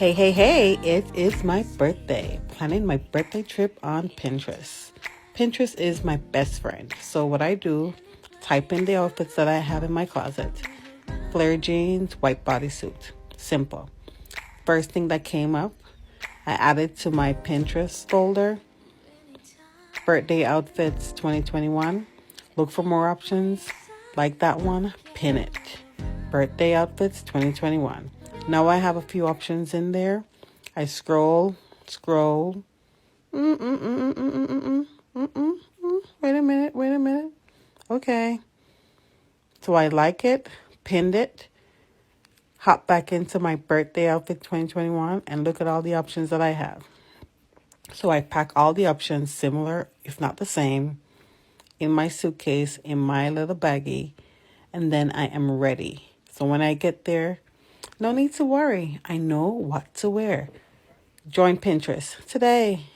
Hey, it is my birthday. Planning my birthday trip on Pinterest. Pinterest is my best friend. So what I do, type in the outfits that I have in my closet. Flare jeans, white bodysuit. Simple. First thing that came up, I added to my Pinterest folder, birthday outfits 2021. Look for more options. Like that one, pin it. Birthday outfits 2021. Now I have a few options in there. I scroll. Wait a minute. Okay. So I like it, pinned it, hop back into my birthday outfit 2021, and look at all the options that I have. So I pack all the options similar, if not the same, in my suitcase, in my little baggie, and then I am ready. So when I get there, no need to worry. I know what to wear. Join Pinterest today.